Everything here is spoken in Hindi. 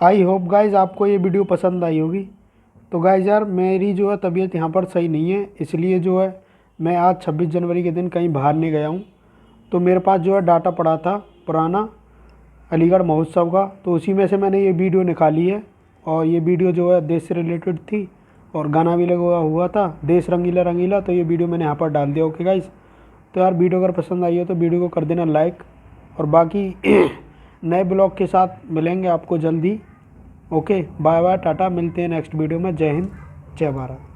आई होप गाइज़ आपको ये वीडियो पसंद आई होगी। तो गाइज़ यार मेरी जो है तबीयत यहाँ पर सही नहीं है, इसलिए जो है मैं आज 26 जनवरी के दिन कहीं बाहर नहीं गया हूँ। तो मेरे पास जो है डाटा पड़ा था पुराना अलीगढ़ महोत्सव का, तो उसी में से मैंने ये वीडियो निकाली है। और ये वीडियो जो है देश से रिलेटेड थी और गाना भी लगा हुआ था, देश रंगीला रंगीला। तो ये वीडियो मैंने यहाँ पर डाल दिया। ओके गाइज़, तो यार वीडियो अगर पसंद आई हो तो वीडियो को कर देना लाइक, और बाकी नए ब्लॉग के साथ मिलेंगे आपको जल्दी। ओके, बाय बाय, टाटा, मिलते हैं नेक्स्ट वीडियो में। जय हिंद, जय भारत।